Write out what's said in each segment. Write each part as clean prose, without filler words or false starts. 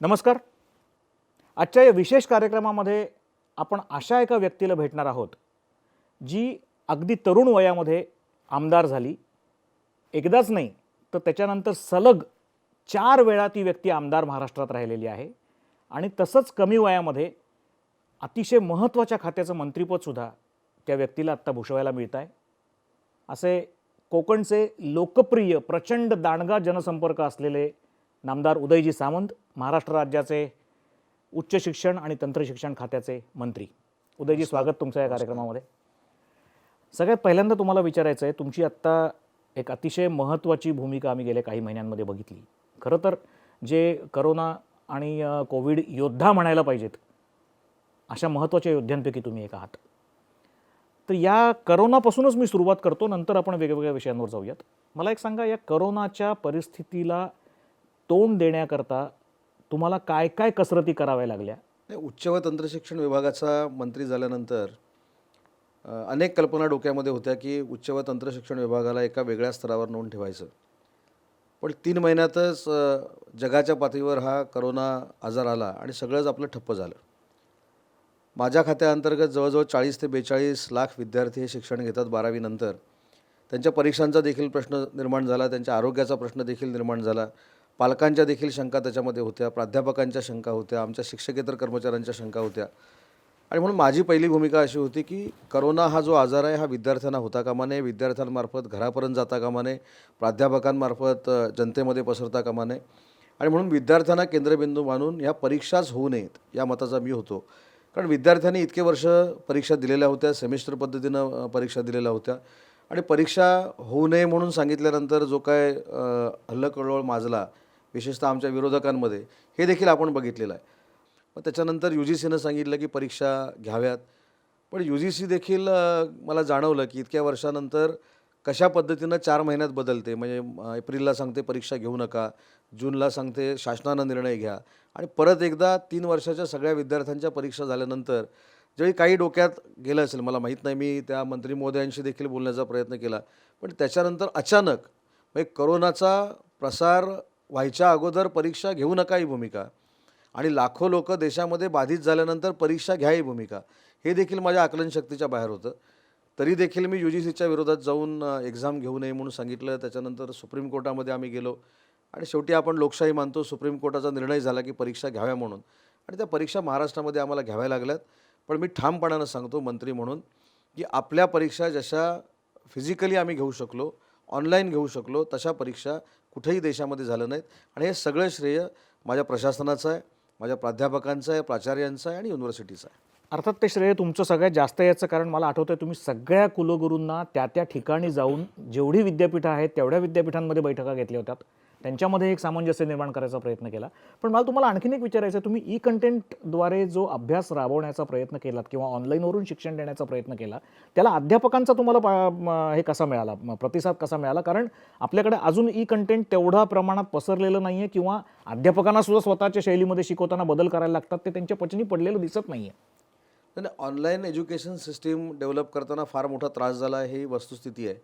नमस्कार. आजच्या या विशेष कार्यक्रमामध्ये आपण अशा एका व्यक्तीला भेटणार आहोत जी अगदी तरुण वयामध्ये आमदार झाली. एकदाच नाही तर त्याच्यानंतर सलग 4 वेळा ती व्यक्ती आमदार महाराष्ट्रात राहिलेली आहे आणि तसंच कमी वयामध्ये अतिशय महत्त्वाच्या खात्याचं मंत्रिपदसुद्धा त्या व्यक्तीला आत्ता भूषवायला मिळत आहे. असे कोकणचे लोकप्रिय प्रचंड दांडगा जनसंपर्क असलेले नामदार उदयजी सामंत, महाराष्ट्र राज्याचे उच्च शिक्षण आणि तंत्रशिक्षण खात्याचे मंत्री. उदयजी, स्वागत तुमचं या कार्यक्रमामध्ये. सगळ्यात पहिल्यांदा तुम्हाला विचारायचं आहे, तुमची आत्ता एक अतिशय महत्त्वाची भूमिका आम्ही गेल्या काही महिन्यांमध्ये बघितली. खरं तर जे करोना आणि कोविड योद्धा म्हणायला पाहिजेत अशा महत्त्वाच्या योद्ध्यांपैकी तुम्ही एक आहात. तर या करोनापासूनच मी सुरुवात करतो, नंतर आपण वेगवेगळ्या विषयांवर जाऊयात. मला एक सांगा, या करोनाच्या परिस्थितीला तोंड देण्याकरता तुम्हाला काय काय कसरती कराव्या लागल्या? उच्च व तंत्रशिक्षण विभागाचा मंत्री झाल्यानंतर अनेक कल्पना डोक्यामध्ये होत्या की उच्च व तंत्रशिक्षण विभागाला एका वेगळ्या स्तरावर नेऊन ठेवायचं. पण 3 महिन्यातच जगाच्या पातळीवर हा करोना आजार आला आणि सगळंच आपलं ठप्प झालं. माझ्या खात्याअंतर्गत जवळजवळ 40 ते 42 लाख विद्यार्थी हे शिक्षण घेतात 12वी नंतर. त्यांच्या परीक्षांचा देखील प्रश्न निर्माण झाला, त्यांच्या आरोग्याचा प्रश्न देखील निर्माण झाला, पालकांच्या देखील शंका त्याच्यामध्ये होत्या, प्राध्यापकांच्या शंका होत्या, आमच्या शिक्षकेतर कर्मचाऱ्यांच्या शंका होत्या. आणि म्हणून माझी पहिली भूमिका अशी होती की करोना हा जो आजार आहे हा विद्यार्थ्यांना होता कामा नये, विद्यार्थ्यांमार्फत घरापर्यंत जाता कामा नये, प्राध्यापकांमार्फत जनतेमध्ये पसरता कामा नये. आणि म्हणून विद्यार्थ्यांना केंद्रबिंदू मानून ह्या परीक्षाच होऊ नयेत या मताचा मी होतो. कारण विद्यार्थ्यांनी इतके वर्ष परीक्षा दिलेल्या होत्या, सेमिस्टर पद्धतीनं परीक्षा दिलेल्या होत्या आणि परीक्षा होऊ नये म्हणून सांगितल्यानंतर जो काय हल्लकल्लोळ माजला विशेषतः आमच्या विरोधकांमध्ये, हे देखील आपण बघितलेलं आहे. मग त्याच्यानंतर UGCनं सांगितलं की परीक्षा घ्याव्यात. पण UGC देखील मला जाणवलं की इतक्या वर्षानंतर कशा पद्धतीनं 4 महिन्यात बदलते. म्हणजे एप्रिलला सांगते परीक्षा घेऊ नका, जूनला सांगते शासनानं निर्णय घ्या आणि परत एकदा 3 वर्षाच्या सगळ्या विद्यार्थ्यांच्या परीक्षा झाल्यानंतर ज्यावेळी काही डोक्यात गेलं असेल, मला माहीत नाही, मी त्या मंत्री महोदयांशी देखील बोलण्याचा प्रयत्न केला, पण त्याच्यानंतर अचानक म्हणजे करोनाचा प्रसार व्हायच्या अगोदर परीक्षा घेऊ नका ही भूमिका आणि लाखो लोक देशामध्ये बाधित झाल्यानंतर परीक्षा घ्या ही भूमिका, हे देखील माझ्या आकलनशक्तीच्या बाहेर होतं. तरी देखील मी UGCच्या विरोधात जाऊन एक्झाम घेऊ नये म्हणून सांगितलं. त्याच्यानंतर सुप्रीम कोर्टामध्ये आम्ही गेलो आणि शेवटी आपण लोकशाही मानतो, सुप्रीम कोर्टाचा निर्णय झाला की परीक्षा घ्याव्या म्हणून आणि त्या परीक्षा महाराष्ट्रामध्ये आम्हाला घ्याव्या लागल्यात. पण मी ठामपणानं सांगतो मंत्री म्हणून की आपल्या परीक्षा जशा फिजिकली आम्ही घेऊ शकलो, ऑनलाईन घेऊ शकलो, तशा परीक्षा कुठेही देशामध्ये झालं नाहीत आणि हे सगळं श्रेय माझ्या प्रशासनाचं आहे, माझ्या प्राध्यापकांचं आहे, प्राचार्यांचं आहे आणि युनिव्हर्सिटीचं आहे. अर्थात ते श्रेय तुमचं सगळ्यात जास्त याचं कारण मला आठवतं, तुम्ही सगळ्या कुलगुरूंना त्या ठिकाणी जाऊन जेवढी विद्यापीठं आहेत तेवढ्या विद्यापीठांमध्ये बैठका घेतल्या होत्या, त्यांच्यामध्ये एक सामंजस्य निर्माण करायचा प्रयत्न केला. पण मला तुम्हाला आणखीन एक विचारायचं आहे, तुम्ही ई-कंटेंटद्वारे जो अभ्यास राबवण्याचा प्रयत्न केलात किंवा ऑनलाईनवरून शिक्षण देण्याचा प्रयत्न केला, त्याला अध्यापकांचा तुम्हाला हे कसा मिळाला, प्रतिसाद कसा मिळाला? कारण आपल्याकडे अजून ई-कंटेंट तेवढ्या प्रमाणात पसरलेलं नाही आहे किंवा अध्यापकांना सुद्धा स्वतःच्या शैलीमध्ये शिकवताना बदल करायला लागतात, ते त्यांच्या पचनी पडलेलं दिसत नाही आहे. नाही, ऑनलाईन एज्युकेशन सिस्टीम डेव्हलप करताना फार मोठा त्रास झाला ही वस्तुस्थिती आहे.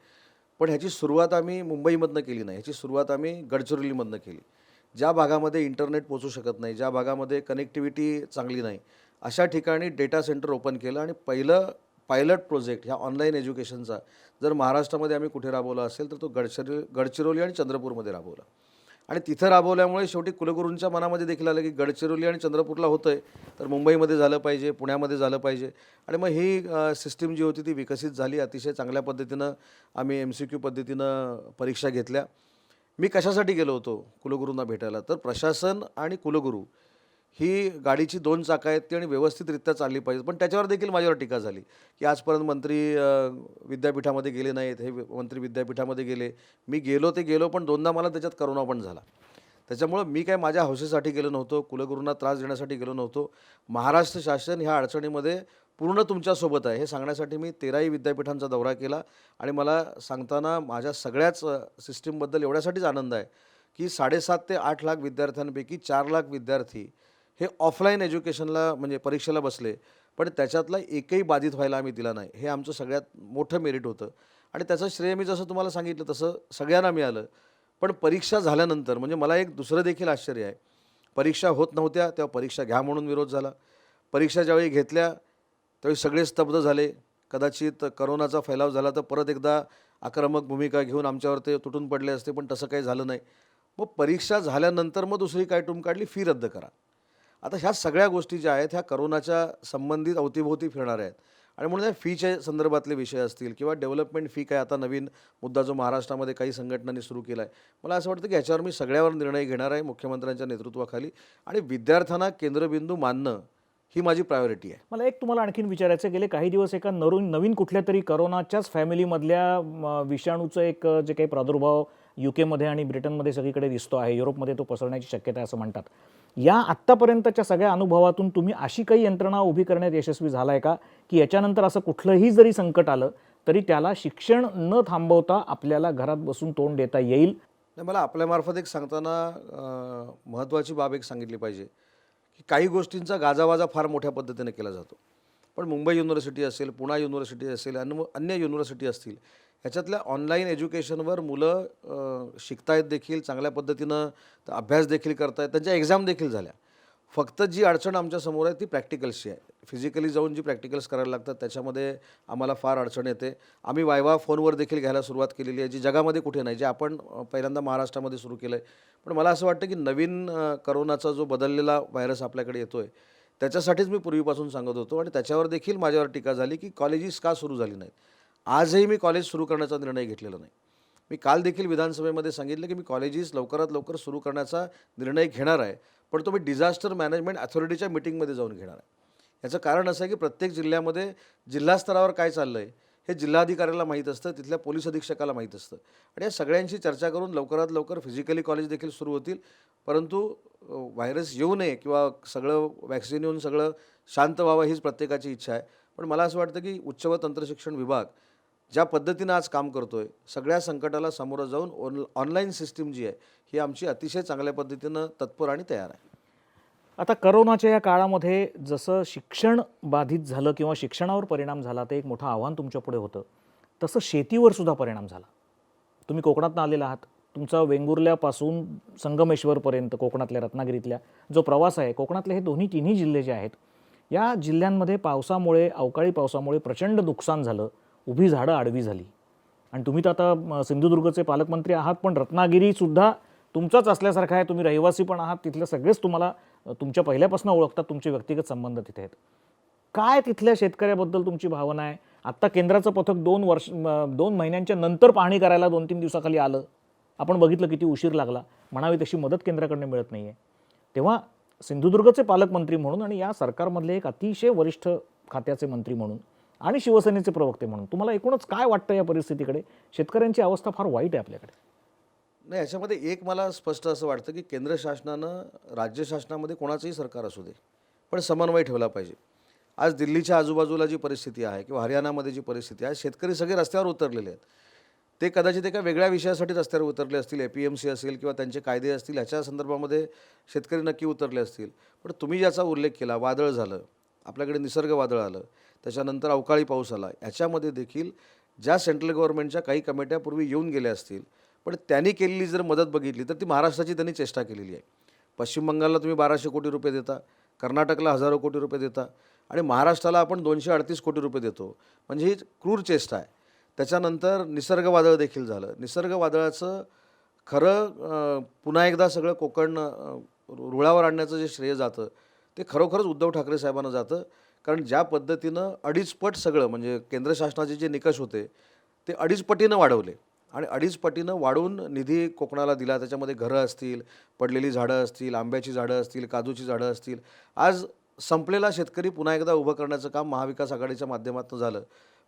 पण ह्याची सुरुवात आम्ही मुंबईमधनं केली नाही, ह्याची सुरुवात आम्ही गडचिरोलीमधनं केली. ज्या भागामध्ये इंटरनेट पोचू शकत नाही, ज्या भागामध्ये कनेक्टिव्हिटी चांगली नाही, अशा ठिकाणी डेटा सेंटर ओपन केलं आणि पहिलं पायलट प्रोजेक्ट ह्या ऑनलाईन एज्युकेशनचा जर महाराष्ट्रामध्ये आम्ही कुठे राबवला असेल तर तो गडचिरोली आणि चंद्रपूरमध्ये राबवला. आणि तिथं राबवल्यामुळे शेवटी कुलगुरूंच्या मनामध्ये देखील आलं की गडचिरोली आणि चंद्रपूरला होतं आहे तर मुंबईमध्ये झालं पाहिजे, पुण्यामध्ये झालं पाहिजे. आणि मग ही सिस्टीम जी होती ती विकसित झाली. अतिशय चांगल्या पद्धतीनं आम्ही MCQ पद्धतीनं परीक्षा घेतल्या. मी कशासाठी गेलो होतो कुलगुरूंना भेटायला, तर प्रशासन आणि कुलगुरू ही गाडीची 2 चाकं आहेत ती आणि व्यवस्थितरित्या चालली पाहिजे. पण त्याच्यावर देखील माझ्यावर टीका झाली की आजपर्यंत मंत्री विद्यापीठामध्ये गेले नाहीत, हे मंत्री विद्यापीठामध्ये गेले. मी गेलो ते गेलो, पण 2दा मला त्याच्यात करोना पण झाला. त्याच्यामुळं मी काय माझ्या हौसेसाठी गेलो नव्हतो, कुलगुरूंना त्रास देण्यासाठी गेलो नव्हतो. महाराष्ट्र शासन ह्या अडचणीमध्ये पूर्ण तुमच्यासोबत आहे हे सांगण्यासाठी मी 13ही विद्यापीठांचा दौरा केला. आणि मला सांगताना माझ्या सगळ्याच सिस्टीमबद्दल एवढ्यासाठीच आनंद आहे की 7.5 ते 8 लाख विद्यार्थ्यांपैकी 4 लाख विद्यार्थी हे ऑफलाईन एज्युकेशनला म्हणजे परीक्षेला बसले, पण त्याच्यातला एकही बाधित व्हायला आम्ही दिला नाही. हे आमचं सगळ्यात मोठं मेरिट होतं आणि त्याचं श्रेय मी जसं तुम्हाला सांगितलं तसं सगळ्यांना मिळालं. पण परीक्षा झाल्यानंतर म्हणजे मला एक दुसरं देखील आश्चर्य आहे. परीक्षा होत नव्हत्या तेव्हा परीक्षा घ्या म्हणून विरोध झाला. परीक्षा ज्यावेळी घेतल्या त्यावेळी सगळे स्तब्ध झाले. कदाचित करोनाचा फैलाव झाला तर परत एकदा आक्रमक भूमिका घेऊन आमच्यावर ते तुटून पडले असते, पण तसं काही झालं नाही. मग परीक्षा झाल्यानंतर मग दुसरी काय टूम काढली, फी रद्द करा. आता ह्या सगळ्या गोष्टी ज्या आहेत ह्या करोनाच्या संबंधित अवतीभोवती फिरणाऱ्या आहेत आणि म्हणून या फीच्या संदर्भातले विषय असतील किंवा डेव्हलपमेंट फी काय आता नवीन मुद्दा जो महाराष्ट्रामध्ये काही संघटनांनी सुरू केला आहे, मला असं वाटतं की ह्याच्यावर मी सगळ्यावर निर्णय घेणार आहे मुख्यमंत्र्यांच्या नेतृत्वाखाली आणि विद्यार्थ्यांना केंद्रबिंदू मानणं ही माझी प्रायोरिटी आहे. मला एक तुम्हाला आणखीन विचारायचं, गेले काही दिवस एका नवीन कुठल्या तरी करोनाच्याच फॅमिलीमधल्या विषाणूचं एक जे काही प्रादुर्भाव UK मध्ये आणि ब्रिटनमध्ये सगळीकडे दिसतो आहे, युरोपमध्ये तो पसरण्याची शक्यता आहे असं म्हणतात. या आत्तापर्यंतच्या सगळ्या अनुभवातून तुम्ही अशी काही यंत्रणा उभी करण्यात यशस्वी झाला आहे का, की याच्यानंतर असं कुठलंही जरी संकट आलं तरी त्याला शिक्षण न थांबवता आपल्याला घरात बसून तोंड देता येईल? नाही, मला आपल्यामार्फत एक सांगताना महत्त्वाची बाब एक सांगितली पाहिजे की काही गोष्टींचा गाजावाजा फार मोठ्या पद्धतीने केला जातो, पण मुंबई युनिव्हर्सिटी असेल, पुणा युनिव्हर्सिटी असेल, अन्य युनिव्हर्सिटी असतील, ह्याच्यातल्या ऑनलाईन एज्युकेशनवर मुलं शिकतायत देखील, चांगल्या पद्धतीनं अभ्यास देखील करतायत, त्यांच्या एक्झाम देखील झाल्या. फक्त जी अडचण आमच्यासमोर आहे ती प्रॅक्टिकल्सची आहे. फिजिकली जाऊन जी प्रॅक्टिकल्स करायला लागतात त्याच्यामध्ये आम्हाला फार अडचण येते. आम्ही वायवा फोनवर देखील घ्यायला सुरुवात केलेली आहे, जी जगामध्ये कुठे नाही, जे आपण पहिल्यांदा महाराष्ट्रामध्ये सुरू केलं आहे. पण मला असं वाटतं की नवीन करोनाचा जो बदललेला व्हायरस आपल्याकडे येतो आहे त्याच्यासाठीच मी पूर्वीपासून सांगत होतो आणि त्याच्यावर देखील माझ्यावर टीका झाली की कॉलेजेस का सुरू झाली नाहीत. आजही मी कॉलेज सुरू करण्याचा निर्णय घेतलेला नाही. मी काल देखील विधानसभेमध्ये सांगितलं की मी कॉलेजेस लवकरात लवकर सुरू करण्याचा निर्णय घेणार आहे, पण तो मी डिझास्टर मॅनेजमेंट अथॉरिटीच्या मीटिंगमध्ये जाऊन घेणार आहे. याचं कारण असं आहे की प्रत्येक जिल्ह्यामध्ये जिल्हा स्तरावर काय चाललं आहे हे जिल्हाधिकाऱ्याला माहीत असतं, तिथल्या पोलीस अधीक्षकाला माहीत असतं आणि या सगळ्यांशी चर्चा करून लवकरात लवकर फिजिकली कॉलेज देखील सुरू होतील. परंतु व्हायरस येऊ नये किंवा सगळं वॅक्सिन येऊन सगळं शांत व्हावं हीच प्रत्येकाची इच्छा आहे. पण मला असं वाटतं की उच्च व तंत्रशिक्षण विभाग ज्या पद्धतीनं आज काम करतो आहे, सगळ्या संकटाला सामोरं जाऊन ऑनलाईन सिस्टीम जी आहे ही आमची अतिशय चांगल्या पद्धतीनं तत्पर आणि तयार आहे. आता करोनाच्या या काळामध्ये जसं शिक्षण बाधित झालं किंवा शिक्षणावर परिणाम झाला, ते एक मोठं आव्हान तुमच्यापुढे होतं, तसं शेतीवर सुद्धा परिणाम झाला. तुम्ही कोकणातून आलेला आहात. तुमचा वेंगुर्ल्यापासून संगमेश्वरपर्यंत कोकणातल्या रत्नागिरीतल्या जो प्रवास आहे, कोकणातले हे तिन्ही जिल्हे जे आहेत, या जिल्ह्यांमध्ये पावसामुळे, अवकाळी पावसामुळे प्रचंड नुकसान झालं. उभी झाडं आडवी झाली. आणि तुम्ही तर आता सिंधुदुर्गचे पालकमंत्री आहात, पण रत्नागिरीसुद्धा तुमचाच असल्यासारखं आहे. तुम्ही रहिवासी पण आहात, तिथले सगळेच तुम्हाला तुमच्या पहिल्यापासून ओळखतात, तुमचे व्यक्तिगत संबंध तिथे आहेत. काय तिथल्या शेतकऱ्याबद्दल तुमची भावना आहे? आत्ता केंद्राचं पथक 2 महिन्यांच्या नंतर पाहणी करायला 2-3 दिवसाखाली आलं. आपण बघितलं किती उशीर लागला. म्हणावी तशी मदत केंद्राकडनं मिळत नाही आहे. तेव्हा सिंधुदुर्गचे पालकमंत्री म्हणून आणि या सरकारमधले एक अतिशय वरिष्ठ खात्याचे मंत्री म्हणून आणि शिवसेनेचे प्रवक्ते म्हणून तुम्हाला एकूणच काय वाटतं या परिस्थितीकडे? शेतकऱ्यांची अवस्था फार वाईट आहे आपल्याकडे. नाही, याच्यामध्ये एक मला स्पष्ट असं वाटतं की केंद्र शासनानं राज्य शासनामध्ये कोणाचंही सरकार असू दे, पण समन्वय ठेवला पाहिजे. आज दिल्लीच्या आजूबाजूला जी परिस्थिती आहे किंवा हरियाणामध्ये जी परिस्थिती आहे, शेतकरी सगळे रस्त्यावर उतरलेले आहेत. ते कदाचित एका वेगळ्या विषयासाठी रस्त्यावर उतरले असतील, APMC असेल किंवा त्यांचे कायदे असतील, ह्याच्या संदर्भामध्ये शेतकरी नक्की उतरले असतील. पण तुम्ही ज्याचा उल्लेख केला, वादळ झालं, आपल्याकडे निसर्ग वादळ आलं, त्याच्यानंतर अवकाळी पाऊस आला, ह्याच्यामध्ये देखील ज्या सेंट्रल गव्हर्नमेंटच्या काही कमिट्या पूर्वी येऊन गेल्या असतील, पण त्यांनी केलेली जर मदत बघितली तर ती महाराष्ट्राची त्यांनी चेष्टा केलेली आहे. पश्चिम बंगालला तुम्ही 1200 कोटी रुपये देता, कर्नाटकला हजारो कोटी रुपये देता आणि महाराष्ट्राला आपण 238 कोटी रुपये देतो. म्हणजे ही क्रूर चेष्टा आहे. त्याच्यानंतर निसर्ग वादळ देखील झालं. निसर्ग वादळाचं खरं पुन्हा एकदा सगळं कोकण रुळावर आणण्याचं जे श्रेय जातं ते खरोखरच उद्धव ठाकरे साहेबांना जातं. कारण ज्या पद्धतीनं 2.5 पट सगळं म्हणजे केंद्र शासनाचे जे निकष होते ते 2.5 पटीनं वाढवले आणि 2.5 पटीनं वाढवून निधी कोकणाला दिला. त्याच्यामध्ये घरं असतील, पडलेली झाडं असतील, आंब्याची झाडं असतील, काजूची झाडं असतील. आज संपलेला शेतकरी पुन्हा एकदा उभं करण्याचं काम महाविकास आघाडीच्या माध्यमातून झालं.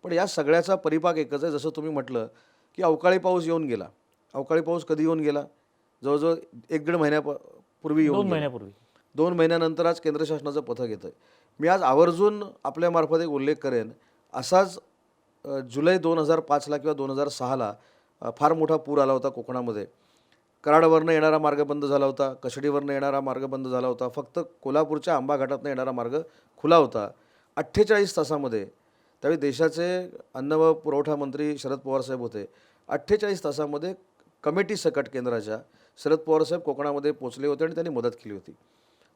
पण या सगळ्याचा परिपाक एकच आहे. जसं तुम्ही म्हटलं की अवकाळी पाऊस येऊन गेला. अवकाळी पाऊस कधी येऊन गेला? जवळजवळ 1-1.5 महिन्यापूर्वी येऊन 2 गेला. महिन्यापूर्वी. 2 महिन्यानंतर आज केंद्र शासनाचं पथक येतं आहे. मी आज आवर्जून आपल्यामार्फत एक उल्लेख करेन. असाच जुलै 2005ला किंवा 2006ला फार मोठा पूर आला होता कोकणामध्ये. कराडवरनं येणारा मार्ग बंद झाला होता, कशडीवरनं येणारा मार्ग बंद झाला होता. फक्त कोल्हापूरच्या आंबा घाटातनं येणारा मार्ग खुला होता. 48 तासामध्ये त्यावेळी देशाचे अन्न व पुरवठा मंत्री शरद पवार साहेब होते. 48 तासामध्ये कमिटी सकट केंद्राच्या शरद पवारसाहेब कोकणामध्ये पोचले होते आणि त्यांनी मदत केली होती.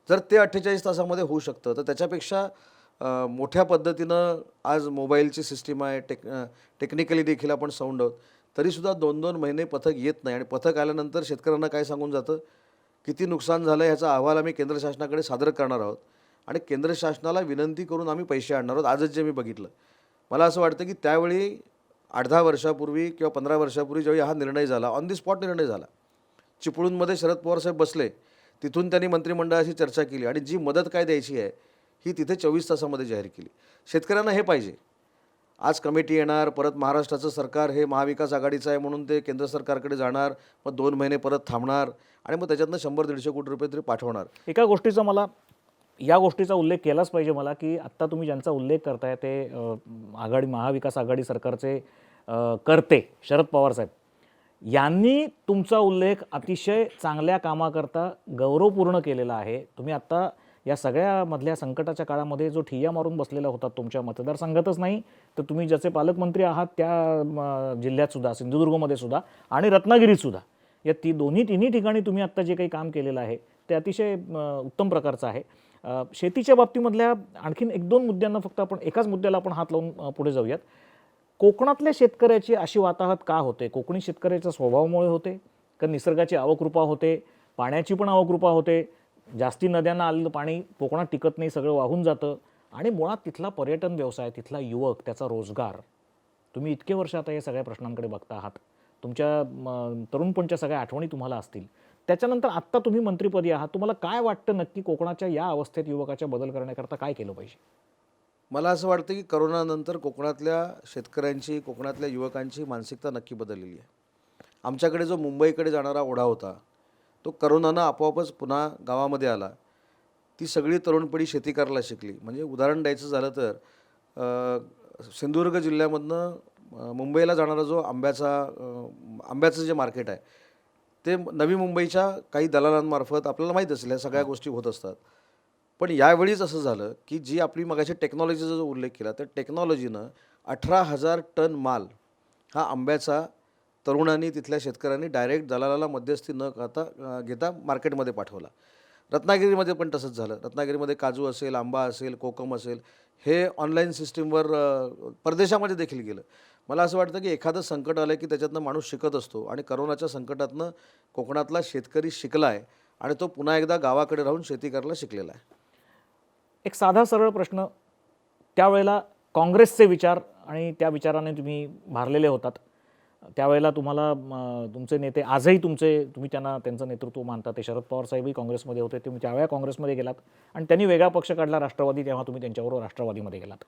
जर ते 48 तासामध्ये होऊ शकतं तर त्याच्यापेक्षा मोठ्या पद्धतीनं आज मोबाईलची सिस्टीम आहे, टेक्निकली देखील आपण साऊंड आहोत, तरीसुद्धा 2-2 महिने पथक येत नाही आणि पथक आल्यानंतर शेतकऱ्यांना काय सांगून जातं, किती नुकसान झालं ह्याचा अहवाल आम्ही केंद्र शासनाकडे सादर करणार आहोत आणि केंद्र शासनाला विनंती करून आम्ही पैसे आणणार आहोत. आजच जे मी बघितलं, मला असं वाटतं की त्यावेळी 8-10 वर्षापूर्वी किंवा 15 वर्षापूर्वी ज्यावेळी हा निर्णय झाला, ऑन दी स्पॉट निर्णय झाला. चिपळूणमध्ये शरद पवारसाहेब बसले, तिथून त्यांनी मंत्रिमंडळाशी चर्चा केली आणि जी मदत काय द्यायची आहे ही तिथे 24 तासामध्ये जाहीर केली. शेतकऱ्यांना हे पाहिजे. आज कमिटी येणार, परत महाराष्ट्राचं सरकार हे महाविकास आघाडीचं आहे म्हणून ते केंद्र सरकारकडे जाणार, मग 2 महिने परत थांबणार आणि मग त्याच्यातनं 100-150 कोटी रुपये तरी पाठवणार. एका गोष्टीचा मला या गोष्टीचा उल्लेख केलाच पाहिजे मला, की आत्ता तुम्ही ज्यांचा उल्लेख करताय ते महाविकास आघाडी सरकारचे कर्ते शरद पवार साहेब यांनी तुमचा उल्लेख अतिशय चांगल्या कामाकरता गौरवपूर्ण केलेला आहे. तुम्ही आत्ता या सगळ्यामधल्या संकटाच्या काळामध्ये जो ठिय्या मारून बसलेला होता तुमच्या मतदारसंघातच नाही तर तुम्ही ज्याचे पालकमंत्री आहात त्या जिल्ह्यात सुद्धा, सिंधुदुर्गमध्ये सुद्धा आणि रत्नागिरीत सुद्धा, या तिन्ही ठिकाणी तुम्ही आत्ता जे काही काम केलेलं आहे ते अतिशय उत्तम प्रकारचं आहे. शेतीच्या बाबतीमधल्या आणखीन 1-2 मुद्द्यांना फक्त आपण एकाच मुद्द्याला आपण हात लावून पुढे जाऊयात. कोकणातल्या शेतकऱ्याची अशी वाताहत का होते? कोकणी शेतकऱ्याच्या स्वभावामुळे होते का निसर्गाची अवकृपा होते, पाण्याची पण अवकृपा होते, जास्ती नद्यांना आलेलं पाणी कोकणात टिकत नाही, सगळं वाहून जातं आणि मुळात तिथला पर्यटन व्यवसाय, तिथला युवक, त्याचा रोजगार, तुम्ही इतके वर्ष आता या सगळ्या प्रश्नांकडे बघता आहात, तुमच्या तरुणपणच्या सगळ्या आठवणी तुम्हाला असतील, त्याच्यानंतर आत्ता तुम्ही मंत्रिपदी आहात, तुम्हाला काय वाटतं नक्की कोकणाच्या या अवस्थेत युवकाच्या बदल करण्याकरता काय केलं पाहिजे? मला असं वाटतं की करोनानंतर कोकणातल्या शेतकऱ्यांची, कोकणातल्या युवकांची मानसिकता नक्की बदललेली आहे. आमच्याकडे जो मुंबईकडे जाणारा ओढा होता तो करोनानं आपोआपच पुन्हा गावामध्ये आला. ती सगळी तरुण पिढी शेती करायला शिकली. म्हणजे उदाहरण द्यायचं झालं तर सिंधुदुर्ग जिल्ह्यामधनं मुंबईला जाणारा जो आंब्याचं जे मार्केट आहे ते नवी मुंबईच्या काही दलालांमार्फत आपल्याला माहीत असेल ह्या सगळ्या गोष्टी होत असतात. पण यावेळीच असं झालं की जी आपली मगाशी टेक्नॉलॉजीचा जो उल्लेख केला त्या टेक्नॉलॉजीनं 18,000 टन माल हा आंब्याचा तरुणांनी, तिथल्या शेतकऱ्यांनी डायरेक्ट दलालाला मध्यस्थी न घेता मार्केटमध्ये पाठवला. रत्नागिरीमध्ये पण तसंच झालं. रत्नागिरीमध्ये काजू असेल, आंबा असेल, कोकम असेल, हे ऑनलाईन सिस्टीमवर परदेशामध्ये देखील गेलं. मला असं वाटतं की एखादं संकट आलं की त्याच्यातनं माणूस शिकत असतो आणि करोनाच्या संकटातनं कोकणातला शेतकरी शिकला आहे आणि तो पुन्हा एकदा गावाकडे राहून शेती करायला शिकलेला आहे. एक साधा सरळ प्रश्न, त्यावेळेला काँग्रेसचे विचार आणि त्या विचाराने तुम्ही भारलेले होतात, त्यावेळेला तुम्हाला तुमचे नेते आजही तुम्ही त्यांचं नेतृत्व मानता, ते शरद पवार साहेबही काँग्रेसमध्ये होते, तुम्ही त्यावेळेला काँग्रेसमध्ये गेलात आणि त्यांनी वेगळा पक्ष काढला राष्ट्रवादी, तेव्हा तुम्ही त्यांच्याबरोबर राष्ट्रवादीमध्ये गेलात.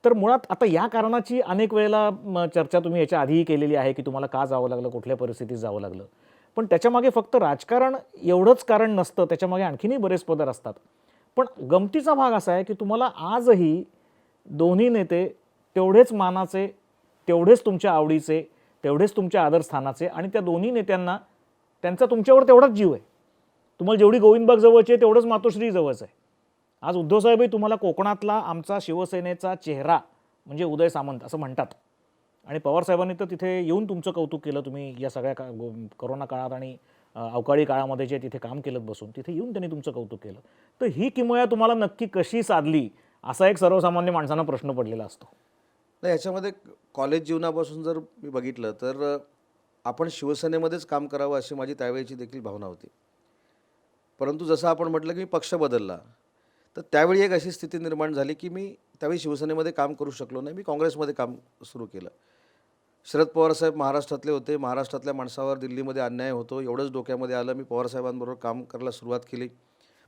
तर मुळात आता या कारणाची अनेक वेळेला चर्चा तुम्ही याच्या आधीही केलेली आहे की तुम्हाला का जावं लागलं, कुठल्या परिस्थितीत जावं लागलं, पण त्याच्यामागे फक्त राजकारण एवढंच कारण नसतं, त्याच्यामागे आणखीनही बरेच पदर असतात. पण गमतीचा भाग असा आहे की तुम्हाला आजही दोन्ही नेते तेवढेच मानाचे, तेवढेच तुमच्या आवडीचे, तेवढेच तुमच्या आदरस्थानाचे आणि त्या दोन्ही नेत्यांना त्यांचा तुमच्यावर तेवढाच जीव आहे. तुम्हाला जेवढी गोविंदबाग जवळची आहे तेवढंच मातोश्री जवळचं आहे. आज उद्धवसाहेबही तुम्हाला कोकणातला आमचा शिवसेनेचा चेहरा म्हणजे उदय सामंत असं म्हणतात आणि पवारसाहेबांनी तर तिथे येऊन तुमचं कौतुक केलं. तुम्ही या सगळ्या करोना काळात आणि अवकाळी काळामध्ये जे तिथे काम केलं बसून, तिथे येऊन त्यांनी तुमचं कौतुक केलं. तर ही किमया तुम्हाला नक्की कशी साधली, असा एक सर्वसामान्य माणसांना प्रश्न पडलेला असतो. नाही, याच्यामध्ये कॉलेज जीवनापासून जर मी बघितलं तर आपण शिवसेनेमध्येच काम करावं अशी माझी त्यावेळीची देखील भावना होती. परंतु जसं आपण म्हटलं की मी पक्ष बदलला, तर त्यावेळी एक अशी स्थिती निर्माण झाली की मी त्यावेळी शिवसेनेमध्ये काम करू शकलो नाही. मी काँग्रेसमध्ये काम सुरू केलं. शरद पवारसाहेब महाराष्ट्रातले होते. महाराष्ट्रातल्या माणसावर दिल्लीमध्ये अन्याय होतो एवढंच डोक्यामध्ये आलं. मी पवारसाहेबांबरोबर काम करायला सुरुवात केली.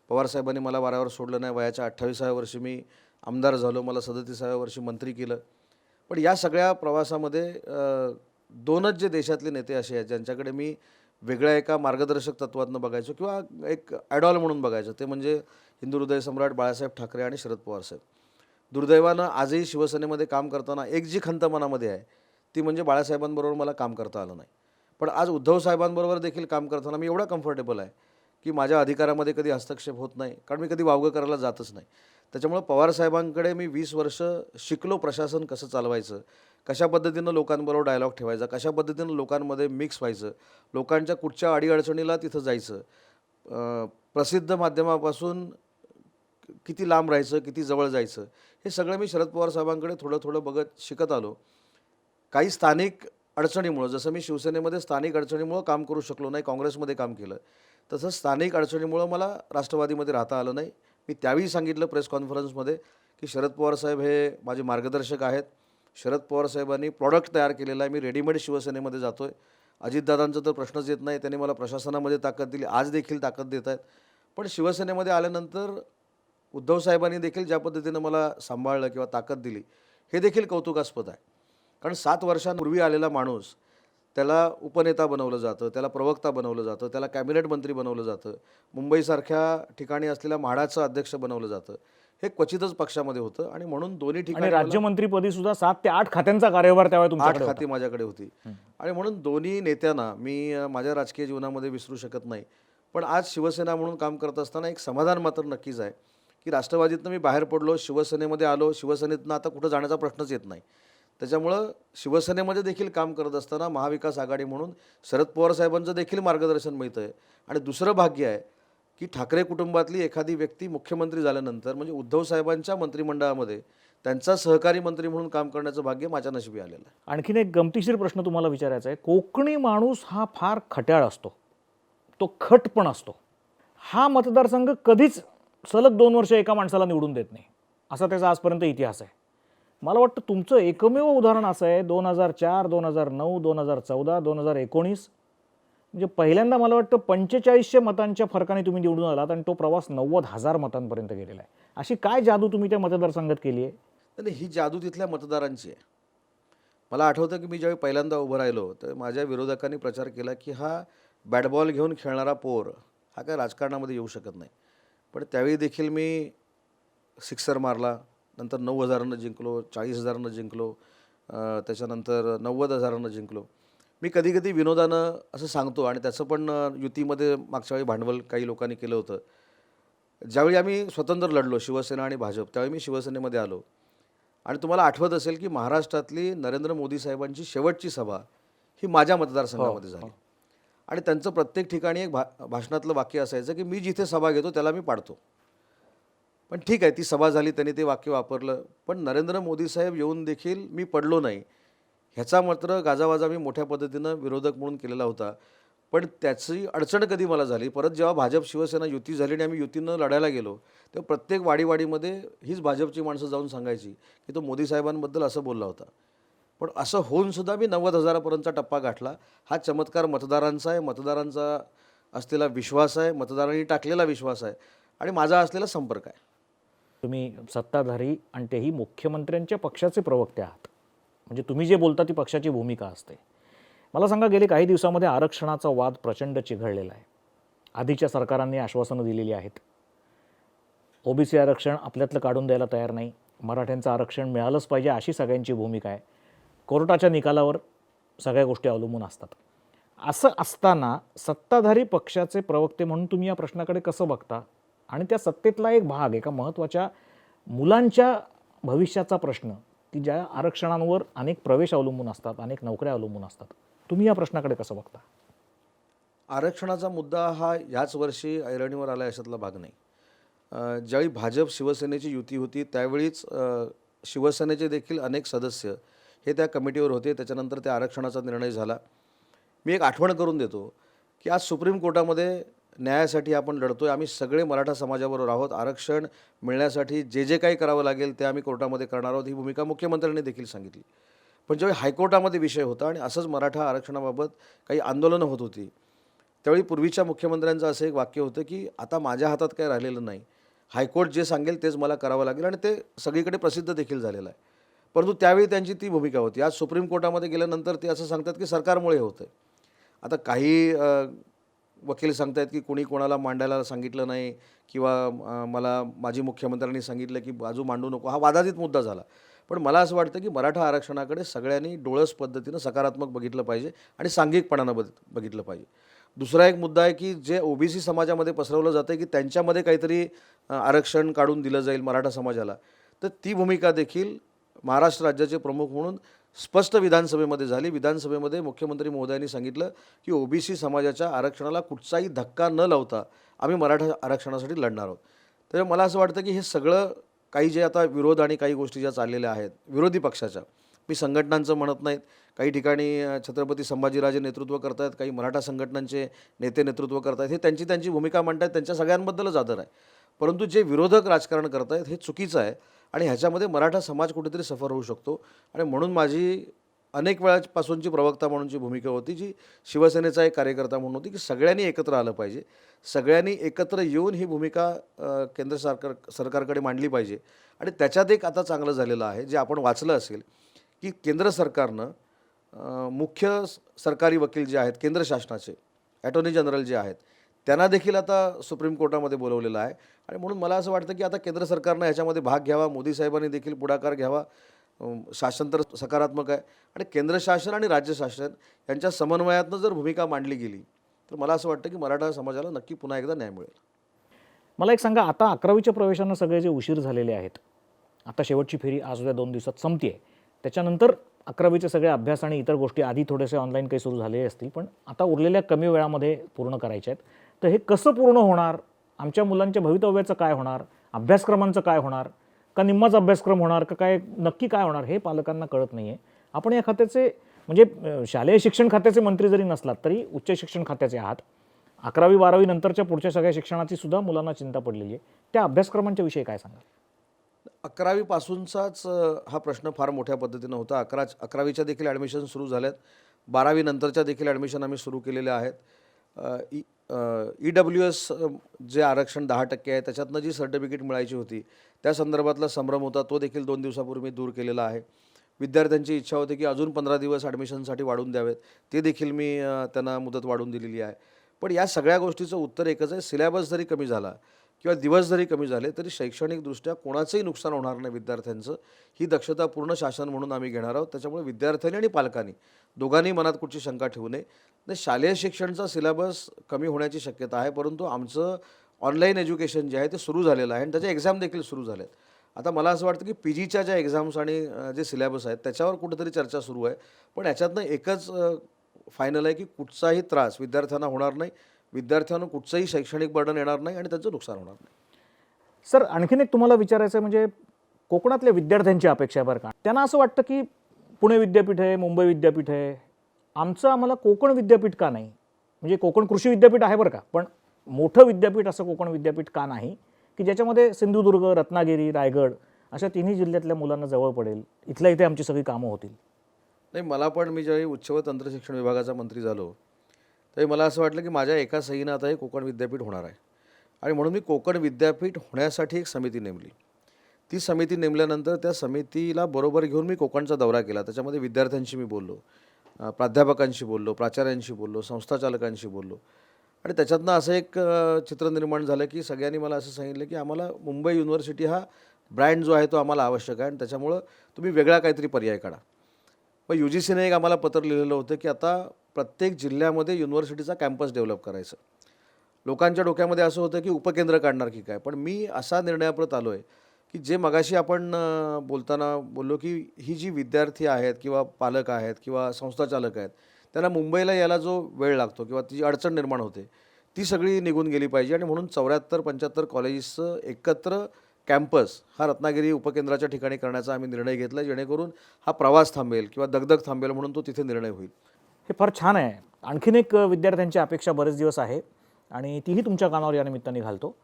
पवारसाहेबांनी मला वाऱ्यावर सोडलं नाही. वयाच्या 28व्या वर्षी मी आमदार झालो. मला 37व्या वर्षी मंत्री केलं. पण या सगळ्या प्रवासामध्ये दोनच जे देशातले नेते असे आहेत ज्यांच्याकडे मी वेगळ्या एका मार्गदर्शक तत्वातनं बघायचो किंवा एक आयडॉल म्हणून बघायचो, ते म्हणजे हिंदू हृदय सम्राट बाळासाहेब ठाकरे आणि शरद पवार साहेब. दुर्दैवानं आजही शिवसेनेमध्ये काम करताना एक जी खंत मनामध्ये आहे ती म्हणजे बाळासाहेबांबरोबर मला काम करता आलं नाही. पण आज उद्धव साहेबांबरोबर देखील काम करताना मी एवढा कम्फर्टेबल आहे की माझ्या अधिकारामध्ये कधी हस्तक्षेप होत नाही, कारण मी कधी वावगं करायला जातच नाही. त्याच्यामुळे पवारसाहेबांकडे मी 20 वर्ष शिकलो प्रशासन कसं चालवायचं, कशा पद्धतीनं लोकांबरोबर डायलॉग ठेवायचा, कशा पद्धतीनं लोकांमध्ये मिक्स व्हायचं, लोकांच्या कुठच्या अडीअडचणीला तिथं जायचं, प्रसिद्ध माध्यमापासून किती लांब राहायचं, किती जवळ जायचं, हे सगळं मी शरद पवार साहेबांकडे थोडं थोडं बघत शिकत आलो. काही स्थानिक अडचणीमुळं, जसं मी शिवसेनेमध्ये स्थानिक अडचणीमुळं काम करू शकलो नाही, काँग्रेसमध्ये काम केलं, तसंच स्थानिक अडचणीमुळं मला राष्ट्रवादीमध्ये राहता आलं नाही. मी त्यावेळी सांगितलं प्रेस कॉन्फरन्समध्ये की शरद पवार साहेब हे माझे मार्गदर्शक आहेत. शरद पवार साहेबांनी प्रॉडक्ट तयार केलेला आहे. मी रेडीमेड शिवसेनेमध्ये जातो आहे. अजितदादांचा तर प्रश्नच येत नाही. त्यांनी मला प्रशासनामध्ये ताकद दिली, आज देखील ताकद देत आहेत. पण शिवसेनेमध्ये आल्यानंतर उद्धव साहेबांनी देखील ज्या पद्धतीनं मला सांभाळलं किंवा ताकद दिली, हे देखील कौतुकास्पद आहे. कारण 7 वर्षांपूर्वी आलेला माणूस, त्याला उपनेता बनवलं जातं, त्याला प्रवक्ता बनवलं जातं, त्याला कॅबिनेट मंत्री बनवलं जातं, मुंबईसारख्या ठिकाणी असलेल्या म्हाडाचं अध्यक्ष बनवलं जातं. हे क्वचितच पक्षामध्ये होतं आणि म्हणून दोन्ही आणि ठिकाणी मला राज्यमंत्रीपदी सुद्धा 7 ते 8 खात्यांचा कार्यभार त्यावेळी 8 तुमच्याकडे होता. खाती माझ्याकडे होती आणि म्हणून दोन्ही नेत्यांना मी माझ्या राजकीय जीवनामध्ये विसरू शकत नाही. पण आज शिवसेना म्हणून काम करत असताना एक समाधान मात्र नक्कीच आहे की राष्ट्रवादीतनं मी बाहेर पडलो, शिवसेनेमध्ये आलो, शिवसेनेतनं आता कुठं जाण्याचा प्रश्नच येत नाही. त्याच्यामुळं शिवसेनेमध्ये देखील काम करत असताना महाविकास आघाडी म्हणून शरद पवार साहेबांचं देखील मार्गदर्शन मिळतं आहे. आणि दुसरं भाग्य आहे की ठाकरे कुटुंबातली एखादी व्यक्ती मुख्यमंत्री झाल्यानंतर म्हणजे उद्धव साहेबांच्या मंत्रिमंडळामध्ये त्यांचा सहकारी मंत्री म्हणून काम करण्याचं भाग्य माझ्या नशिबी आलेलं आहे. आणखीन एक गमतीशीर प्रश्न तुम्हाला विचारायचा आहे. कोकणी माणूस हा फार खट्याळ असतो, तो खट पण असतो. हा मतदारसंघ कधीच सलग 2 वर्ष एका माणसाला निवडून देत नाही, असा त्याचा आजपर्यंत इतिहास आहे. मला वाटतं तुमचं एकमेव उदाहरण असं आहे 2004, 2009, 2014, 2019, म्हणजे पहिल्यांदा मला वाटतं 4500 मतांच्या फरकाने तुम्ही निवडून आलात आणि तो प्रवास 90,000 मतांपर्यंत गेलेला आहे. अशी काय जादू तुम्ही त्या मतदारसंघात केली आहे? आणि ही जादू तिथल्या मतदारांची आहे. मला आठवतं की मी ज्यावेळी पहिल्यांदा उभं राहिलो तर माझ्या विरोधकांनी प्रचार केला की हा बॅट बॉल घेऊन खेळणारा पोर हा काय राजकारणामध्ये येऊ शकत नाही. पण त्यावेळी देखील मी सिक्सर मारला. नंतर 9,000 जिंकलो, 40,000 जिंकलो, त्याच्यानंतर 90,000 जिंकलो. मी कधी कधी विनोदानं असं सांगतो आणि त्याचं पण युतीमध्ये मागच्या वेळी भांडवल काही लोकांनी केलं होतं. ज्यावेळी आम्ही स्वतंत्र लढलो शिवसेना आणि भाजप, त्यावेळी मी शिवसेनेमध्ये आलो आणि तुम्हाला आठवत असेल की महाराष्ट्रातली नरेंद्र मोदी साहेबांची शेवटची सभा ही माझ्या मतदारसंघामध्ये झाली. आणि त्यांचं प्रत्येक ठिकाणी एक भाषणातलं वाक्य असायचं की मी जिथे सभा घेतो त्याला मी पाडतो. पण ठीक आहे, ती सभा झाली, त्यांनी ते वाक्य वापरलं. पण नरेंद्र मोदी साहेब येऊन देखील मी पडलो नाही, ह्याचा मात्र गाजावाजा मी मोठ्या पद्धतीनं विरोधक म्हणून केलेला होता. पण त्याची अडचण कधी मला झाली, परत जेव्हा भाजप शिवसेना युती झाली आणि आम्ही युतीनं लढायला गेलो, तेव्हा प्रत्येक वाडीवाडीमध्ये हीच भाजपची माणसं जाऊन सांगायची की तो मोदी साहेबांबद्दल असं बोलला होता. पण असं होऊनसुद्धा मी 90,000पर्यंतचा टप्पा गाठला. हा चमत्कार मतदारांचा आहे, मतदारांचा असलेला विश्वास आहे, मतदारांनी टाकलेला विश्वास आहे आणि माझा असलेला संपर्क आहे. तुम्ही सत्ताधारी आणि तेही मुख्यमंत्र्यांच्या पक्षाचे प्रवक्ते आहात, म्हणजे तुम्ही जे बोलता ती पक्षाची भूमिका असते. मला सांगा, गेले काही दिवसामध्ये आरक्षणाचा वाद प्रचंड चिघळलेला आहे. आधीच्या सरकारांनी आश्वासनं दिलेली आहेत. ओबीसी आरक्षण आपल्यातलं काढून द्यायला तयार नाही, मराठ्यांचं आरक्षण मिळालंच पाहिजे अशी सगळ्यांची भूमिका आहे. कोर्टाच्या निकालावर सगळ्या गोष्टी अवलंबून असतात. असं असताना सत्ताधारी पक्षाचे प्रवक्ते म्हणून तुम्ही या प्रश्नाकडे कसं बघता? आणि त्या सत्तेतला एक भाग, एका महत्त्वाच्या मुलांच्या भविष्याचा प्रश्न, की ज्या आरक्षणांवर अनेक प्रवेश अवलंबून असतात, अनेक नोकऱ्या अवलंबून असतात, तुम्ही या प्रश्नाकडे कसं बघता? आरक्षणाचा मुद्दा हा याच वर्षी ऐरणीवर आला याच्यातला भाग नाही. ज्यावेळी भाजप शिवसेनेची युती होती त्यावेळीच शिवसेनेचे देखील अनेक सदस्य हे त्या कमिटीवर होते. त्याच्यानंतर त्या आरक्षणाचा निर्णय झाला. मी एक आठवण करून देतो की आज सुप्रीम कोर्टामध्ये न्यायासाठी आपण लढतो आहे. आम्ही सगळे मराठा समाजाबरोबर आहोत. आरक्षण मिळण्यासाठी जे जे काही करावं लागेल ते आम्ही कोर्टामध्ये करणार आहोत, ही भूमिका मुख्यमंत्र्यांनी देखील सांगितली. पण ज्यावेळी हायकोर्टामध्ये विषय होता आणि असंच मराठा आरक्षणाबाबत काही आंदोलनं होत होती, त्यावेळी पूर्वीच्या मुख्यमंत्र्यांचं असं एक वाक्य होतं की आता माझ्या हातात काही राहिलेलं नाही, हायकोर्ट जे सांगेल तेच मला करावं लागेल, आणि ते सगळीकडे प्रसिद्ध देखील झालेलं आहे. परंतु त्यावेळी त्यांची ती भूमिका होती. आज सुप्रीम कोर्टामध्ये गेल्यानंतर ते असं सांगतात की सरकारमुळे होतं आहे. आता काही वकील सांगतायत की कोणी कोणाला मांडायला सांगितलं नाही किंवा मला माजी मुख्यमंत्र्यांनी सांगितलं की बाजू मांडू नको, हा वादातीत मुद्दा झाला. पण मला असं वाटतं की मराठा आरक्षणाकडे सगळ्यांनी डोळस पद्धतीनं सकारात्मक बघितलं पाहिजे आणि सांघिकपणानं बघितलं पाहिजे. दुसरा एक मुद्दा आहे की जे ओबीसी समाजामध्ये पसरवलं जातं की त्यांच्यामध्ये काहीतरी आरक्षण काढून दिलं जाईल मराठा समाजाला, तर ती भूमिका देखील महाराष्ट्र राज्याचे प्रमुख म्हणून स्पष्ट विधानसभेमध्ये झाली. विधानसभेमध्ये मुख्यमंत्री महोदयांनी सांगितलं की ओबीसी समाजाच्या आरक्षणाला कुठचाही धक्का न लावता आम्ही मराठा आरक्षणासाठी लढणार आहोत. तर मला असं वाटतं की हे सगळं काही जे आता विरोध आणि काही गोष्टी ज्या चाललेल्या आहेत विरोधी पक्षाच्या, मी संघटनांचं म्हणत नाहीत, काही ठिकाणी छत्रपती संभाजीराजे नेतृत्व करत आहेत, काही मराठा संघटनांचे नेते नेतृत्व करत आहेत, हे त्यांची त्यांची भूमिका मांडतायत, त्यांच्या सगळ्यांबद्दलच आदर आहे. परंतु जे विरोधक राजकारण करत आहेत हे चुकीचं आहे आणि ह्याच्यामध्ये मराठा समाज कुठेतरी सफर होऊ शकतो. आणि म्हणून माझी अनेक वेळापासूनची प्रवक्ता म्हणूनची भूमिका होती, जी शिवसेनेचा एक कार्यकर्ता म्हणून होती, की सगळ्यांनी एकत्र आलं पाहिजे, सगळ्यांनी एकत्र येऊन ही भूमिका केंद्र सरकारकडे मांडली पाहिजे. आणि त्याच्यात एक आता चांगलं झालेलं आहे, जे आपण वाचलं असेल, की केंद्र सरकारनं मुख्य सरकारी वकील जे आहेत केंद्र शासनाचे, ॲटॉर्नी जनरल जे आहेत, त्यांना देखील आता सुप्रीम कोर्टामध्ये बोलवलेलं आहे. आणि म्हणून मला असं वाटतं की आता केंद्र सरकारनं ह्याच्यामध्ये भाग घ्यावा, मोदी साहेबांनी देखील पुढाकार घ्यावा. शासन तर सकारात्मक आहे आणि केंद्र शासन आणि राज्य शासन यांच्या समन्वयातनं जर भूमिका मांडली गेली तर मला असं वाटतं की मराठा समाजाला नक्की पुन्हा एकदा न्याय मिळेल. मला एक सांगा, आता 11वीच्या प्रवेशांना सगळे जे उशीर झालेले आहेत, आता शेवटची फेरी आज उद्या 2 दिवसात संपते आहे, त्याच्यानंतर 11वीचे सगळे अभ्यास आणि इतर गोष्टी आधी थोडेसे ऑनलाईन काही सुरू झाले असतील, पण आता उरलेल्या कमी वेळामध्ये पूर्ण करायचे आहेत. तर हे कसं पूर्ण होणार? आमच्या मुलांच्या भवितव्याचं काय होणार? अभ्यासक्रमांचं काय होणार? का निम्माच अभ्यासक्रम होणार का काय, नक्की काय होणार हे पालकांना कळत नाही आहे. आपण या खात्याचे म्हणजे शालेय शिक्षण खात्याचे मंत्री जरी नसलात तरी उच्च शिक्षण खात्याचे आहात. 11वी 12वी नंतरच्या पुढच्या सगळ्या शिक्षणाची सुद्धा मुलांना चिंता पडलेली आहे. त्या अभ्यासक्रमांच्या विषयी काय सांगाल? 11वीपासूनचाच हा प्रश्न फार मोठ्या पद्धतीनं होता. 11वीच्या देखील ॲडमिशन सुरू झाल्यात, 12वी नंतरच्या देखील ॲडमिशन आम्ही सुरू केलेल्या आहेत. EWS जे आरक्षण 10% आहे त्याच्यातनं जी सर्टिफिकेट मिळायची होती त्या संदर्भातला संभ्रम होता, तो देखील 2 दिवसापूर्वी दूर केलेला आहे. विद्यार्थ्यांची इच्छा होती की अजून 15 दिवस ॲडमिशनसाठी वाढून द्यावेत, ते देखील मी त्यांना मुदत वाढवून दिलेली आहे. पण या सगळ्या गोष्टीचं उत्तर एकच आहे, सिलेबस जरी कमी झाला किंवा दिवस जरी कमी झाले तरी शैक्षणिकदृष्ट्या कोणाचंही नुकसान होणार नाही विद्यार्थ्यांचं. ही दक्षता पूर्ण शासन म्हणून आम्ही घेणार आहोत. त्याच्यामुळे विद्यार्थ्यांनी आणि पालकांनी दोघांनी मनात कुठची शंका ठेवू नये. नाही, शालेय शिक्षणचा सिलेबस कमी होण्याची शक्यता आहे, परंतु आमचं ऑनलाईन एज्युकेशन जे आहे ते सुरू झालेलं आहे आणि त्याचे एक्झाम देखील सुरू झाले आहेत. आता मला असं वाटतं की PGच्या ज्या एक्झाम्स आणि जे सिलेबस आहेत त्याच्यावर कुठेतरी चर्चा सुरू आहे. पण याच्यातनं एकच फायनल आहे की कुठचाही त्रास विद्यार्थ्यांना होणार नाही, विद्यार्थ्यांना कुठचंही शैक्षणिक बर्डन येणार नाही आणि त्यांचं नुकसान होणार नाही. सर, आणखीन एक तुम्हाला विचारायचं आहे, म्हणजे कोकणातल्या विद्यार्थ्यांची अपेक्षा आहे बरं का. त्यांना असं वाटतं की पुणे विद्यापीठ आहे, मुंबई विद्यापीठ आहे, आम्हाला कोकण विद्यापीठ का नाही? म्हणजे कोकण कृषी विद्यापीठ आहे बरं का, पण मोठं विद्यापीठ असं कोकण विद्यापीठ का नाही की ज्याच्यामध्ये सिंधुदुर्ग, रत्नागिरी, रायगड अशा तिन्ही जिल्ह्यातल्या मुलांना जवळ पडेल, इथल्या इथे आमची सगळी कामं होतील? नाही, मला पण मी ज्यावेळी उच्च व तंत्रशिक्षण विभागाचा मंत्री झालो त्यावेळी मला असं वाटलं की माझ्या एका सहीनं आता हे कोकण विद्यापीठ होणार आहे. आणि म्हणून मी कोकण विद्यापीठ होण्यासाठी एक समिती नेमली. ती समिती नेमल्यानंतर त्या समितीला बरोबर घेऊन मी कोकणचा दौरा केला. त्याच्यामध्ये विद्यार्थ्यांशी मी बोललो, प्राध्यापकांशी बोललो, प्राचार्यांशी बोललो, संस्थाचालकांशी बोललो. आणि त्याच्यातनं असं एक चित्र निर्माण झालं की सगळ्यांनी मला असं सांगितलं की आम्हाला मुंबई युनिव्हर्सिटी हा ब्रँड जो आहे तो आम्हाला आवश्यक आहे आणि त्याच्यामुळं तुम्ही वेगळा काहीतरी पर्याय काढा. मग UGCने एक आम्हाला पत्र लिहिलेलं होतं की आता प्रत्येक जिल्ह्यामध्ये युनिव्हर्सिटीचा कॅम्पस डेव्हलप करायचं. लोकांच्या डोक्यामध्ये असं होतं की उपकेंद्र काढणार की काय, पण मी असा निर्णयाप्रत आलो आहे की जे मगाशी आपण बोलताना बोललो की ही जी विद्यार्थी आहेत किंवा पालक आहेत किंवा संस्थाचालक आहेत त्यांना मुंबईला यायला जो वेळ लागतो किंवा ती अडचण निर्माण होते ती सगळी निघून गेली पाहिजे. आणि म्हणून 74-75 कॉलेजेसचं एकत्र कॅम्पस हा रत्नागिरी उपकेंद्राच्या ठिकाणी करण्याचा आम्ही निर्णय घेतला, जेणेकरून हा प्रवास थांबेल किंवा दगदग थांबेल म्हणून तो तिथे निर्णय होईल. हे फार छान आहे. आणखीन एक विद्यार्थ्यांची अपेक्षा बरेच दिवस आहे आणि तीही तुमच्या कानावर या निमित्ताने घालतो.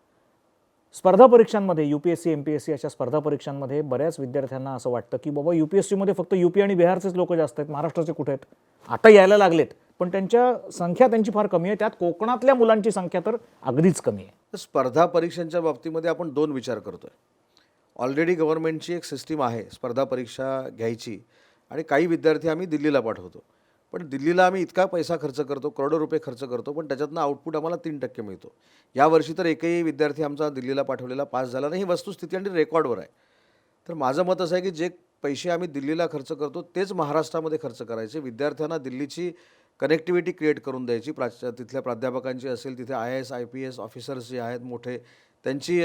स्पर्धा परीक्षांमध्ये UPSC, MPSC अशा स्पर्धा परीक्षांमध्ये बऱ्याच विद्यार्थ्यांना असं वाटतं की बाबा UPSCमध्ये फक्त UP आणि बिहारचेच लोक जास्त आहेत, महाराष्ट्राचे कुठे आहेत? आता यायला लागलेत, पण संख्या त्यांची फार कमी आहे. त्यात कोकणातल्या मुलांची संख्या तर अगदीच कमी आहे. तर स्पर्धा परीक्षांच्या बाबतीमध्ये आपण 2 विचार करतो आहे. ऑलरेडी गव्हर्नमेंटची एक सिस्टीम आहे स्पर्धा परीक्षा घ्यायची आणि काही विद्यार्थी आम्ही दिल्लीला पाठवतो. पण दिल्लीला आम्ही इतका पैसा खर्च करतो, करोडो रुपये खर्च करतो, पण त्याच्यातनं आउटपुट आम्हाला 3% मिळतो. यावर्षी तर एकही विद्यार्थी आमचा दिल्लीला पाठवलेला पास झाला नाही. ही वस्तुस्थिती आणि रेकॉर्डवर आहे. तर माझं मत असं आहे की जे पैसे आम्ही दिल्लीला खर्च करतो तेच महाराष्ट्रामध्ये खर्च करायचे. विद्यार्थ्यांना दिल्लीची कनेक्टिव्हिटी क्रिएट करून द्यायची. तिथल्या प्राध्यापकांची असेल, तिथे IAS, IPS ऑफिसर्स जे आहेत मोठे त्यांची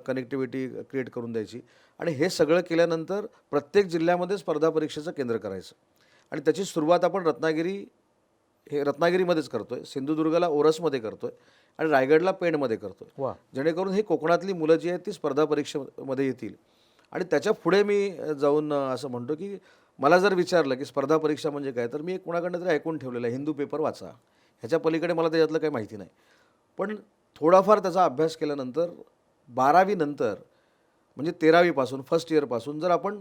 कनेक्टिव्हिटी क्रिएट करून द्यायची आणि हे सगळं केल्यानंतर प्रत्येक जिल्ह्यामध्ये स्पर्धा परीक्षेचं केंद्र करायचं आणि त्याची सुरुवात आपण रत्नागिरीमध्येच करतो आहे, सिंधुदुर्गला ओरसमध्ये करतो आहे आणि रायगडला पेणमध्ये करतो आहे, वा. जेणेकरून ही कोकणातली मुलं जी आहेत ती स्पर्धा परीक्षेमध्ये येतील. आणि त्याच्या पुढे मी जाऊन असं म्हणतो की मला जर विचारलं की स्पर्धा परीक्षा म्हणजे काय, तर मी एक कुणाकडनं तरी ऐकून ठेवलेलं आहे, हिंदू पेपर वाचा. ह्याच्या पलीकडे मला त्याच्यातलं काही माहिती नाही. पण थोडाफार त्याचा अभ्यास केल्यानंतर 12वी नंतर म्हणजे 13वीपासून फर्स्ट इयरपासून जर आपण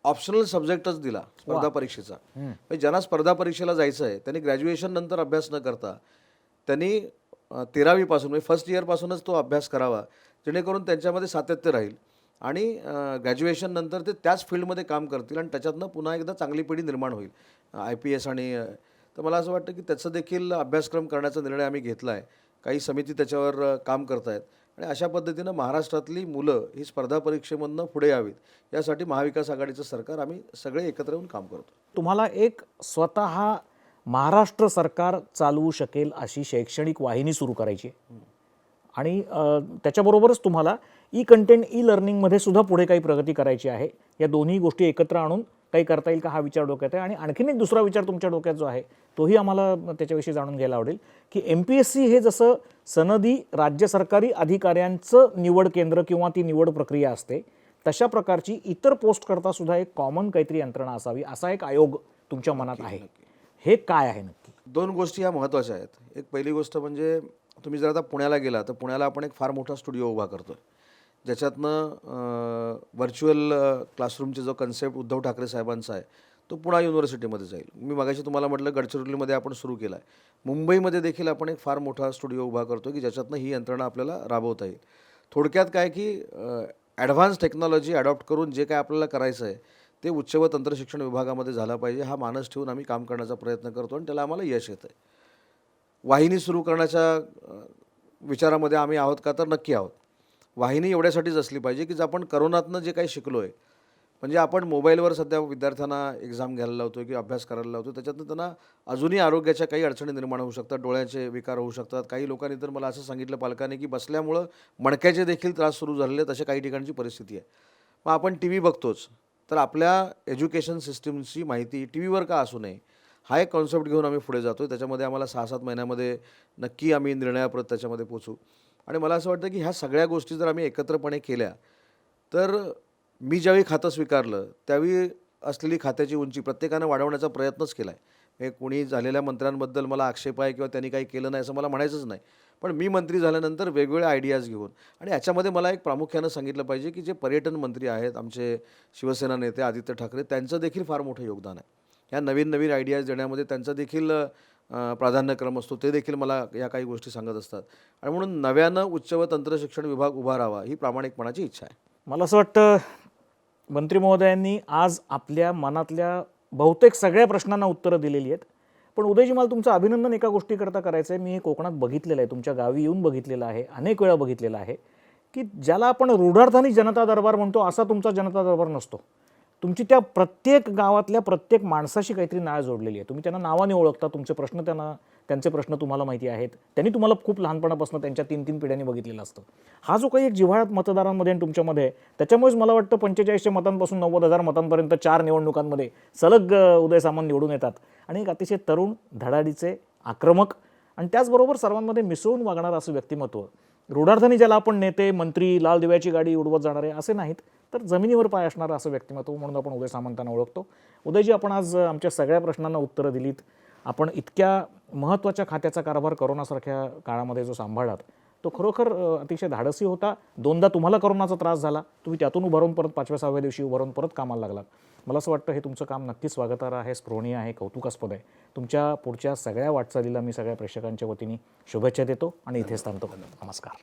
ऑप्शनल सब्जेक्टच दिला स्पर्धा परीक्षेचा, म्हणजे ज्यांना स्पर्धा परीक्षेला जायचं आहे त्यांनी ग्रॅज्युएशन नंतर अभ्यास न करता त्यांनी 13वीपासून म्हणजे फर्स्ट इयरपासूनच तो अभ्यास करावा, जेणेकरून त्यांच्यामध्ये सातत्य राहील आणि ग्रॅज्युएशन नंतर ते त्याच फील्डमध्ये काम करतील आणि त्याच्यातनं पुन्हा एकदा चांगली पिढी निर्माण होईल IPS आणि तर मला असं वाटतं की त्याचा देखील अभ्यासक्रम करण्याचा निर्णय आम्ही घेतला आहे. काही समिती त्याच्यावर काम करत आहेत आणि अशा पद्धतीनं महाराष्ट्रातली मुलं ही स्पर्धा परीक्षेमधनं पुढे यावीत यासाठी महाविकास आघाडीचं सरकार आम्ही सगळे एकत्र येऊन काम करतो. तुम्हाला एक स्वतः महाराष्ट्र सरकार चालवू शकेल अशी शैक्षणिक वाहिनी सुरू करायची आहे आणि त्याच्याबरोबरच तुम्हाला कंटेंट लर्निंगमध्ये सुद्धा पुढे काही प्रगती करायची आहे. या दोन्ही गोष्टी एकत्र आणून काही करता येईल का हा विचार डोक्यात आहे. आणि आणखीन एक दुसरा विचार तुमच्या डोक्यात जो आहे तोही आम्हाला त्याच्याविषयी जाणून घ्यायला आवडेल की MPSC हे जसं सनदी राज्य सरकारी अधिकाऱ्यांचं निवड केंद्र किंवा ती निवड प्रक्रिया असते, तशा प्रकारची इतर पोस्ट करता सुद्धा एक कॉमन काहीतरी यंत्रणा असावी असा एक आयोग तुमच्या मनात आहे. हे काय आहे नक्की? 2 गोष्टी ह्या महत्त्वाच्या आहेत. एक पहिली गोष्ट म्हणजे तुम्ही जर आता पुण्याला गेला तर पुण्याला आपण एक फार मोठा स्टुडिओ उभा करतो आहे, ज्याच्यातनं व्हर्च्युअल क्लासरूमचे जो कन्सेप्ट उद्धव ठाकरे साहेबांचा आहे तो पुणा युनिव्हर्सिटीमध्ये जाईल. मी मगाशी तुम्हाला म्हटलं गडचिरोलीमध्ये आपण सुरू केला आहे. मुंबईमध्ये देखील आपण एक फार मोठा स्टुडिओ उभा करतो की ज्याच्यातनं ही यंत्रणा आपल्याला राबवता येईल. थोडक्यात काय की ॲडव्हान्स टेक्नॉलॉजी अडॉप्ट करून जे काय आपल्याला करायचं आहे ते उच्च व तंत्रशिक्षण विभागामध्ये झालं पाहिजे हा मानस ठेवून आम्ही काम करण्याचा प्रयत्न करतो आणि त्याला आम्हाला यश येतं आहे. वाहिनी सुरू करण्याच्या विचारामध्ये आम्ही आहोत का, तर नक्की आहोत. वाहिनी एवढ्यासाठीच असली पाहिजे की आपण करोनातनं जे काही शिकलो आहे, म्हणजे आपण मोबाईलवर सध्या विद्यार्थ्यांना एक्झाम घ्यायला लावतो की अभ्यास करायला लावतो, त्याच्यातनं त्यांना अजूनही आरोग्याच्या काही अडचणी निर्माण होऊ शकतात, डोळ्याचे विकार होऊ शकतात. काही लोकांनी तर मला असं सांगितलं पालकांनी की बसल्यामुळं मणक्याचे देखील त्रास सुरू झालेले आहेत, अशा काही ठिकाणची परिस्थिती आहे. मग आपण TV बघतोच, तर आपल्या एज्युकेशन सिस्टीमची माहिती TVवर का असू नये हा एक कॉन्सेप्ट घेऊन आम्ही पुढे जातो. त्याच्यामध्ये आम्हाला 6-7 महिन्यामध्ये नक्की आम्ही निर्णयाप्रत त्याच्यामध्ये पोचू आणि मला असं वाटतं की ह्या सगळ्या गोष्टी जर आम्ही एकत्रपणे केल्या तर मी ज्यावेळी खातं स्वीकारलं त्यावेळी असलेली खात्याची उंची प्रत्येकानं वाढवण्याचा प्रयत्नच केला आहे. हे कोणी झालेल्या मंत्र्यांबद्दल मला आक्षेप आहे किंवा त्यांनी काही केलं नाही असं मला म्हणायचंच नाही, पण मी मंत्री झाल्यानंतर वेगवेगळ्या आयडियाज घेऊन आणि याच्यामध्ये मला एक प्रामुख्यानं सांगितलं पाहिजे की जे पर्यटन मंत्री आहेत आमचे शिवसेना नेते आदित्य ठाकरे, त्यांचं देखील फार मोठं योगदान आहे. ह्या नवीन आयडियाज देण्यामध्ये त्यांचा देखील प्राधान्यक्रम असतो, ते देखील मला या काही गोष्टी सांगत असतात आणि म्हणून नव्यानं उच्च व तंत्रशिक्षण विभाग उभा राहावा ही प्रामाणिकपणाची इच्छा आहे. मला असं वाटतं मंत्री महोदयांनी आज आपल्या मनातल्या बहुतेक सगळ्या प्रश्नांना उत्तरं दिलेली आहेत. पण उदयजी, मला तुमचं अभिनंदन एका गोष्टीकरता करायचं आहे. मी हे कोकणात बघितलेलं आहे, तुमच्या गावी येऊन बघितलेलं आहे, अनेक वेळा बघितलेलं आहे की ज्याला आपण रूढार्थाने जनता दरबार म्हणतो असा तुमचा जनता दरबार नसतो. तुमची त्या प्रत्येक गावातल्या प्रत्येक माणसाशी काहीतरी नाळ जोडलेली आहे. तुम्ही त्यांना नावाने ओळखता, तुमचे प्रश्न त्यांचे प्रश्न तुम्हाला माहिती आहेत, त्यांनी तुम्हाला खूप लहानपणापासून त्यांच्या 3-3 पिढ्यांनी बघितलेलं असतं. हा जो काही एक जिव्हाळ्यात मतदारांमध्ये आणि तुमच्यामध्ये आहे, त्याच्यामुळेच मला वाटतं 4500 मतांपासून 90,000 मतांपर्यंत 4 निवडणुकांमध्ये सलग उदय सामंत निवडून येतात आणि एक अतिशय तरुण, धडाडीचे, आक्रमक आणि त्याचबरोबर सर्वांमध्ये मिसळून वागणारं असं व्यक्तिमत्व. रूढार्थाने ज्याला आपण नेते, मंत्री, लाल दिव्याची गाडी उडवत जाणारे असे नाहीत, तर जमिनीवर पाय असणारं असं व्यक्तिमत्व म्हणून आपण उदय सामंतांना ओळखतो. उदयजी, आपण आज आमच्या सगळ्या प्रश्नांना उत्तरं दिलीत. आपण इतक्या महत्त्वाच्या खात्याचा कारभार कोरोनासारख्या काळामध्ये जो सांभाळलात तो खरोखर अतिशय धाडसी होता. 2दा तुम्हाला कोरोनाचा त्रास झाला, तुम्ही त्यातून उभारून परत 5व्या-6व्या दिवशी उभारून परत कामाला लागलात. मला असं वाटतं हे तुमचं काम नक्कीच स्वागतार्ह आहे, स्पृहणीय आहे, कौतुकास्पद आहे. तुमच्या पुढच्या सगळ्या वाटचालीला मी सगळ्या प्रेक्षकांच्या वतीने शुभेच्छा देतो आणि इथेच थांबतो. नमस्कार.